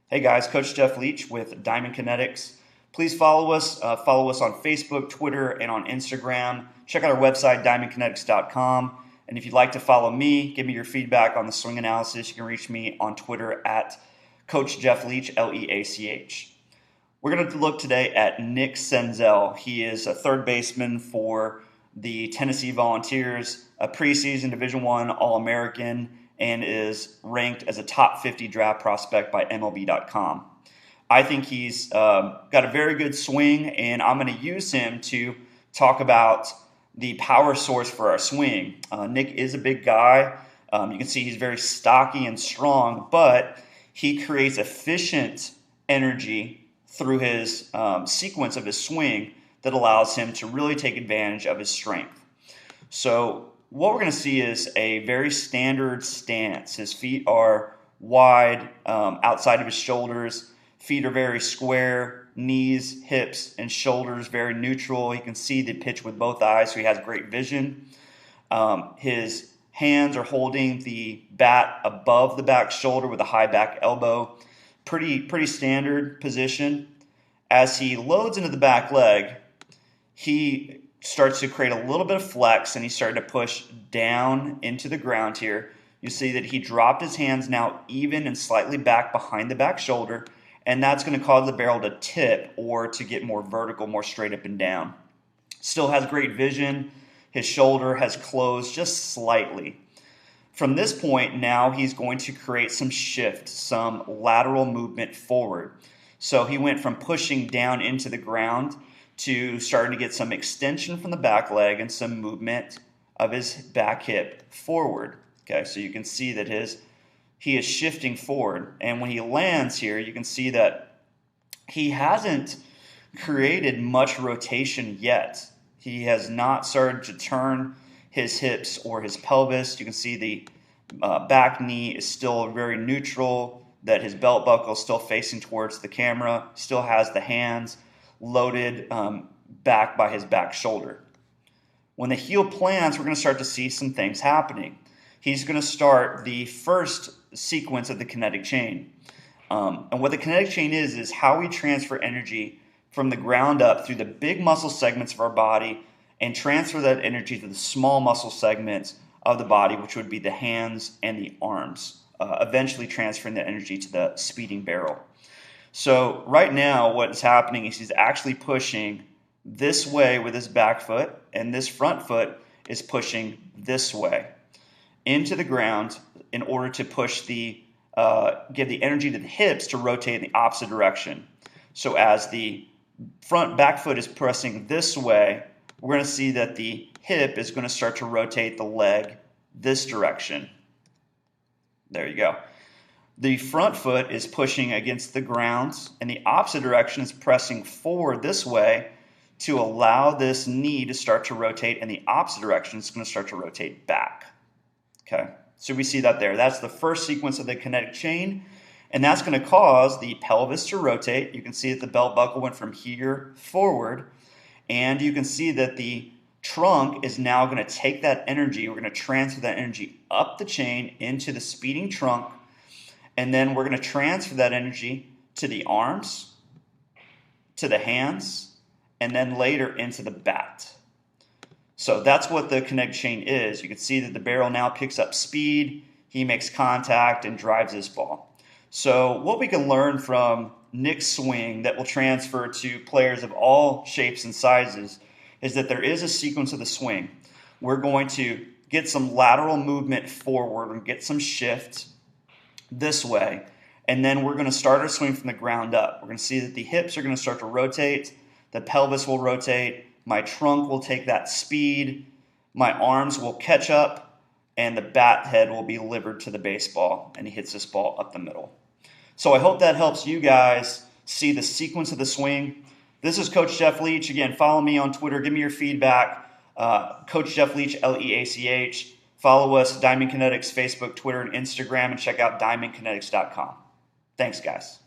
Hey guys, Coach Jeff Leach with Diamond Kinetics. Please follow us. Follow us on Facebook, Twitter, and on Instagram. Check out our website, diamondkinetics.com. And if you'd like to follow me, give me your feedback on the swing analysis, you can reach me on Twitter at Coach Jeff Leach, Leach. We're going to look today at Nick Senzel. He is a third baseman for the Tennessee Volunteers, a preseason Division I All-American, and is ranked as a top 50 draft prospect by MLB.com. I think he's got a very good swing, and I'm going to use him to talk about the power source for our swing. Nick is a big guy. You can see he's very stocky and strong, but he creates efficient energy through his sequence of his swing that allows him to really take advantage of his strength. So what we're going to see is a very standard stance. His feet are wide outside of his shoulders. Feet are very square. Knees, hips, and shoulders very neutral. He can see the pitch with both eyes, so he has great vision. His hands are holding the bat above the back shoulder with a high back elbow. Pretty standard position. As he loads into the back leg, he starts to create a little bit of flex, and he's starting to push down into the ground here. You see that he dropped his hands now even and slightly back behind the back shoulder, and that's going to cause the barrel to tip or to get more vertical, more straight up and down. Still has great vision. His shoulder has closed just slightly. From this point, now he's going to create some shift, some lateral movement forward. So he went from pushing down into the ground to starting to get some extension from the back leg and some movement of his back hip forward. Okay, so you can see that he is shifting forward. And when he lands here, you can see that he hasn't created much rotation yet. He has not started to turn his hips or his pelvis. You can see the back knee is still very neutral, that his belt buckle is still facing towards the camera, still has the hands loaded back by his back shoulder. When the heel plants, we're going to start to see some things happening. He's going to start the first sequence of the kinetic chain. And what the kinetic chain is how we transfer energy from the ground up through the big muscle segments of our body and transfer that energy to the small muscle segments of the body, which would be the hands and the arms, eventually transferring that energy to the speeding barrel. So right now what is happening is he's actually pushing this way with his back foot, and this front foot is pushing this way into the ground in order to push give the energy to the hips to rotate in the opposite direction. So as the back foot is pressing this way, we're going to see that the hip is going to start to rotate the leg this direction. There you go. The front foot is pushing against the ground, and the opposite direction is pressing forward this way to allow this knee to start to rotate, and the opposite direction is going to start to rotate back. Okay, so we see that there. That's the first sequence of the kinetic chain, and that's going to cause the pelvis to rotate. You can see that the belt buckle went from here forward, and you can see that the trunk is now going to take that energy. We're going to transfer that energy up the chain into the speeding trunk, and then we're going to transfer that energy to the arms, to the hands, and then later into the bat. So that's what the kinetic chain is. You can see that the barrel now picks up speed. He makes contact and drives this ball. So what we can learn from Nick's swing that will transfer to players of all shapes and sizes is that there is a sequence of the swing. We're going to get some lateral movement forward and get some shift this way, and then we're going to start our swing from the ground up. We're going to see that the hips are going to start to rotate, the pelvis will rotate, my trunk will take that speed, my arms will catch up, and the bat head will be delivered to the baseball, and he hits this ball up the middle. So I hope that helps you guys see the sequence of the swing. This is Coach Jeff Leach. Again, follow me on Twitter. Give me your feedback. Coach Jeff Leach, Leach. Follow us, Diamond Kinetics, Facebook, Twitter, and Instagram, and check out diamondkinetics.com. Thanks, guys.